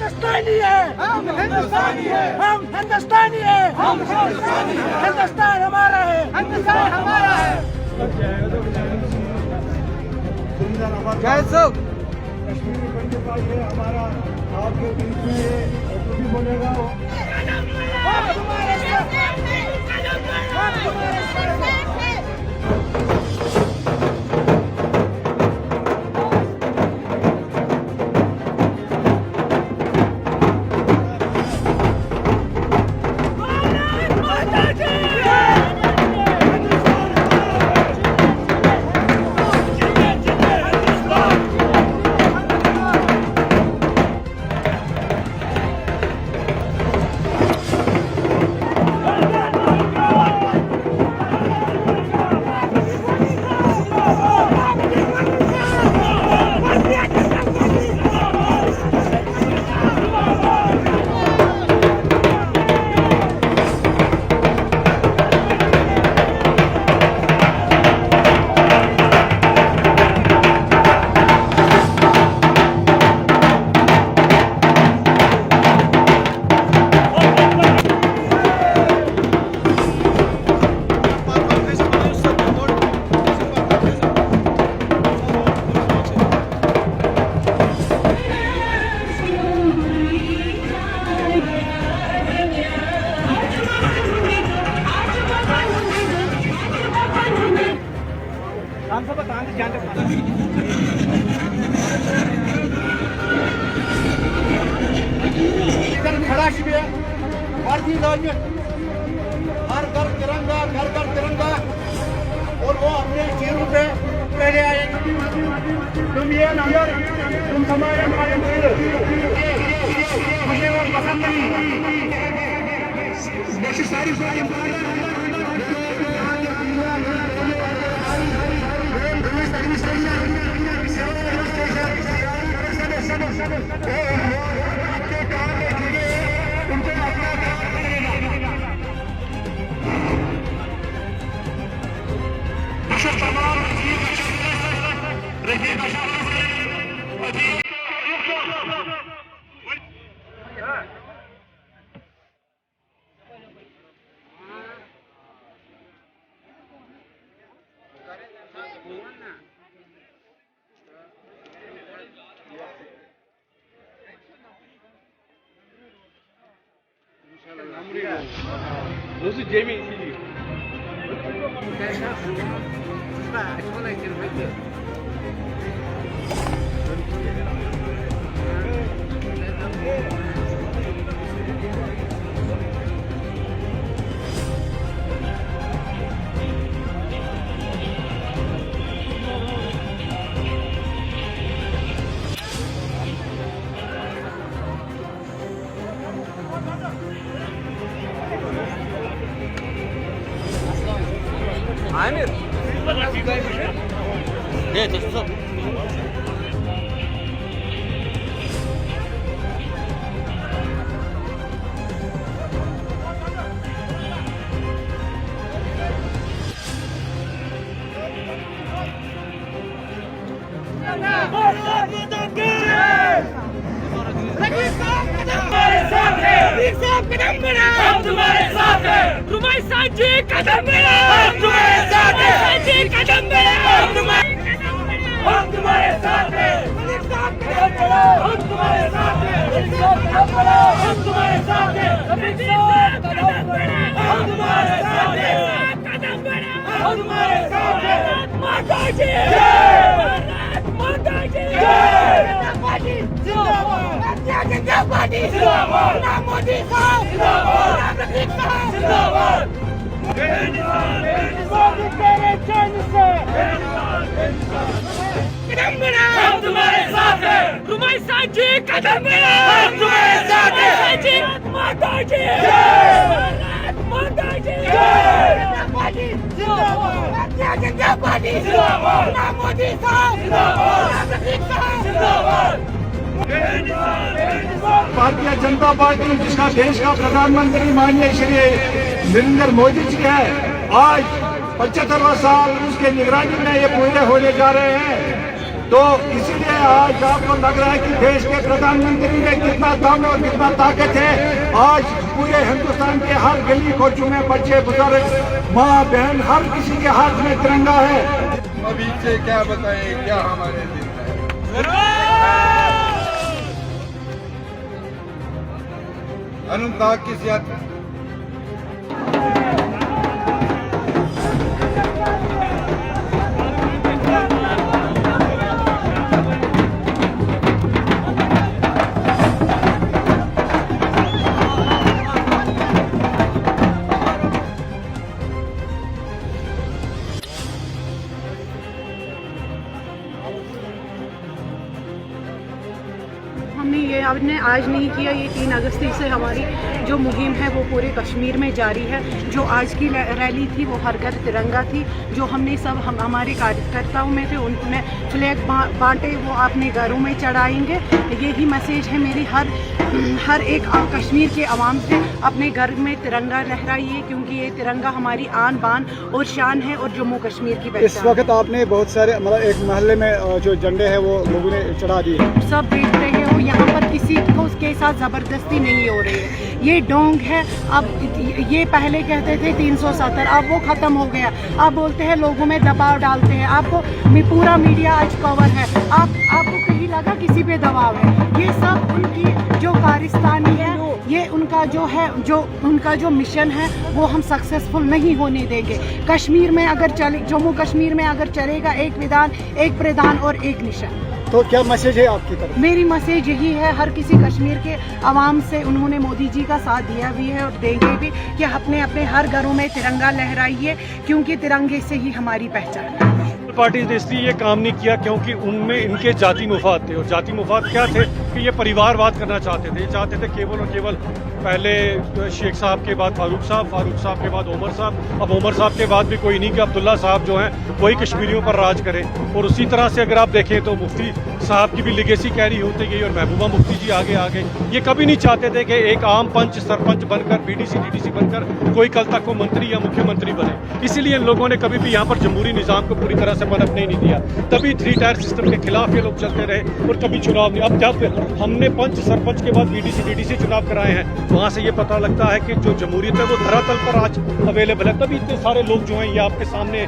हिंदुस्तानी है, हम हिंदुस्तानी है, हम हिंदुस्तानी है, हम हिंदुस्तानी है, हिंदुस्तान हमारा है, हिंदुस्तान हमारा है। कैसे कश्मीरी पंडित का ये हमारा आपके बीच में ये जो भी बोलेगा वो तुम्हारे साथ खड़ा शिविर भारतीय लॉन्च हर घर तिरंगा घर घर तिरंगा और वो अपने चेहरों पे पहले आएंगे। तुम ये नजर तुम हमारे मुझे वो पसंद नहीं सारी Those are Jamie. Amir. Ne, tutsun. तुम्हारे साथ हैं, कदम बढ़ाओ, हम तुम्हारे साथ हैं, तुम्हारे साथ जी कदम बढ़ाओ, हम तुम्हारे साथ हैं, जी कदम बढ़ाओ, हम तुम्हारे साथ हैं, कदम बढ़ाओ, हम तुम्हारे साथ हैं, कदम बढ़ाओ, हम तुम्हारे साथ हैं, कदम बढ़ाओ, हम तुम्हारे साथ हैं, कदम बढ़ाओ, हम तुम्हारे साथ हैं, माता जी माता जी जनता पार्टी जिंदाबाद, ना मोदी साहब जिंदाबाद, ना रफीक साहब जिंदाबाद, मोदी तेरे चैन से कदम बढ़ाओ, हम तुम्हारे साथ हैं, तुम्हारे साथ जी कदम बढ़ाओ, हम तुम्हारे साथ हैं, जी माता जी माता जी जनता पार्टी जिंदाबाद, जनता पार्टी जिंदाबाद, ना मोदी साहब जिंदाबाद, ना रफीक साहब जिंदाबाद। भारतीय जनता पार्टी जिसका देश का प्रधानमंत्री माननीय श्री नरेंद्र मोदी जी है, आज 75वां साल उसके निगरानी में ये पूरे होने जा रहे हैं। तो इसीलिए आज आपको लग रहा है कि देश के प्रधानमंत्री में कितना दम और कितना ताकत है। आज पूरे हिंदुस्तान के हर गली कोचों में बच्चे बुजुर्ग माँ बहन हर किसी के हाथ में तिरंगा है। अभी से क्या बताएं क्या हमारे दिन है। अनंतनाग की सियासत हमने ये आपने आज नहीं किया, ये 3 अगस्त से हमारी जो मुहिम है वो पूरे कश्मीर में जारी है। जो आज की रैली थी वो हर घर तिरंगा थी। जो हमने सब हमारे कार्यकर्ताओं में थे उनने फ्लैग बांटे, वो अपने घरों में चढ़ाएंगे। यही मैसेज है मेरी हर एक कश्मीर के अवाम से, अपने घर में तिरंगा लहराइए, क्योंकि ये तिरंगा हमारी आन बान और शान है और जम्मू कश्मीर की पहचान। इस वक्त आपने बहुत सारे मतलब एक महल्ले में जो झंडे हैं वो लोगों ने चढ़ा दिए, सब देख रहे हो। यहाँ पर किसी को उसके साथ ज़बरदस्ती नहीं हो रही है, ये डोंग है। अब ये पहले कहते थे 370, अब वो ख़त्म हो गया। अब बोलते हैं लोगों में दबाव डालते हैं। आपको पूरा मीडिया आज कवर है, आपको कहीं लगा किसी पे दबाव है? ये सब उनकी जो कारिस्तानी है, ये उनका उनका जो मिशन है वो हम सक्सेसफुल नहीं होने देंगे। कश्मीर में अगर जम्मू कश्मीर में अगर चलेगा एक विधान, एक प्रधान और एक निशान। तो क्या मैसेज है आपकी तरफ? मेरी मैसेज यही है हर किसी कश्मीर के आवाम से, उन्होंने मोदी जी का साथ दिया भी है और देंगे भी, कि अपने अपने हर घरों में तिरंगा लहराइए, क्योंकि तिरंगे से ही हमारी पहचान है। पार्टी ने इसलिए ये काम नहीं किया क्योंकि उनमें इनके जाति मुफाद थे। और जाति मुफाद क्या थे कि ये परिवारवाद करना चाहते थे। ये चाहते थे केवल और केवल पहले शेख साहब के बाद फारूक साहब के बाद उमर साहब, अब उमर साहब के बाद भी कोई नहीं कि अब्दुल्ला साहब जो हैं वही कश्मीरियों पर राज करें। और उसी तरह से अगर आप देखें तो मुफ्ती साहब की भी लिगेसी कैरी होती गई और महबूबा मुफ्ती जी आगे आ गए। ये कभी नहीं चाहते थे कि एक आम पंच सरपंच बनकर बीडीसी डीडीसी बनकर कोई कल तक को मंत्री या मुख्यमंत्री बने। इसीलिए इन लोगों ने कभी भी यहाँ पर जमहूरी निज़ाम को पूरी तरह से पनपने नहीं दिया। तभी 3 टायर सिस्टम के खिलाफ ये लोग चलते रहे और कभी चुनाव नहीं। अब जब हमने पंच सरपंच के बाद बीडीसी डीडीसी चुनाव कराए हैं, वहाँ से ये पता लगता है कि जो जमहूरियत है वो धरातल पर आज अवेलेबल है। तभी इतने सारे लोग जो हैं ये आपके सामने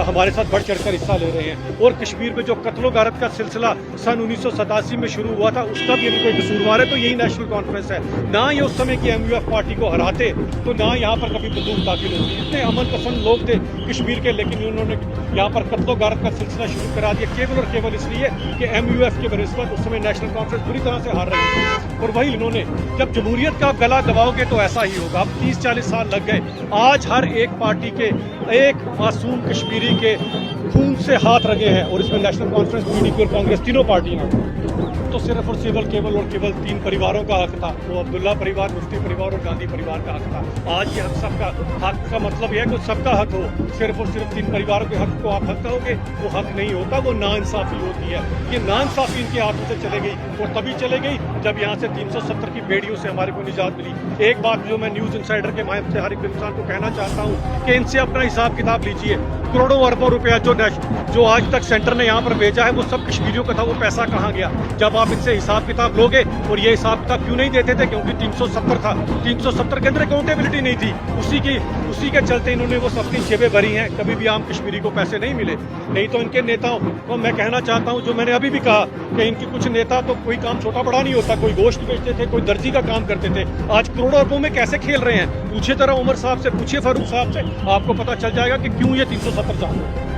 हमारे साथ बढ़ चढ़कर हिस्सा ले रहे हैं। और कश्मीर में जो कत्लो गारत का सिलसिला सन 1987 में शुरू हुआ था, उसका भी यदि कोई कसूरवार है तो यही नेशनल कॉन्फ्रेंस है। ना ये उस समय की MUF पार्टी को हराते तो ना यहाँ पर कभी बंदूक दाखिल होती। इतने अमन पसंद लोग थे कश्मीर के, लेकिन उन्होंने यहाँ पर कत्लो गारत का सिलसिला शुरू करा दिया केवल और केवल इसलिए कि MUF के बनिस्बत उस समय नेशनल कॉन्फ्रेंस बुरी तरह से हार रही थी। और वही इन्होंने, जब जमहूरियत का गला दबाओगे तो ऐसा ही होगा। अब 30-40 साल लग गए, आज हर एक पार्टी के एक मासूम कश्मीरी के खून से हाथ रंगे हैं। और इसमें नेशनल कॉन्फ्रेंस, PDP और कांग्रेस तीनों पार्टियां तो सिर्फ और केवल 3 परिवारों का हक था। वो अब्दुल्ला परिवार, मुफ्ती परिवार और गांधी परिवार का हक था। आज ये हक सबका हक का मतलब यह है कि सबका हक हो। सिर्फ और सिर्फ 3 परिवारों के हक को आप हक कहोगे, वो हक नहीं होता, वो नाइंसाफी होती है। ये नाइंसाफी इनके हाथों से चले गई और तभी चले गई जब यहाँ से 370 की बेड़ियों से हमारे को निजात मिली। एक बात जो मैं न्यूज़ इनसाइडर के माध्यम से हर एक इंसान को कहना चाहता हूँ कि इनसे अपना हिसाब किताब लीजिए। करोड़ों अरबों रुपया जो आज तक सेंटर ने यहाँ पर भेजा है वो सब कश्मीरियों का था। वो पैसा कहाँ गया? जब आप इनसे हिसाब किताब लोगे। और ये हिसाब किताब क्यों नहीं देते थे? क्योंकि 370 था, 370 के अंदर अकाउंटेबिलिटी नहीं थी। उसी के चलते इन्होंने वो अपनी जेबें भरी हैं। कभी भी आम कश्मीरी को पैसे नहीं मिले। नहीं तो इनके नेताओं को मैं कहना चाहता हूँ, जो मैंने अभी भी कहा कि इनके कुछ नेता तो कोई काम छोटा बड़ा नहीं होता, कोई गोश्त बेचते थे, कोई दर्जी का काम करते थे, आज करोड़ों रुपयों में कैसे खेल रहे हैं। पूछिए जरा उमर साहब से, पूछिए फारूक साहब से, आपको पता चल जाएगा कि क्यों ये 370 चाहते हैं।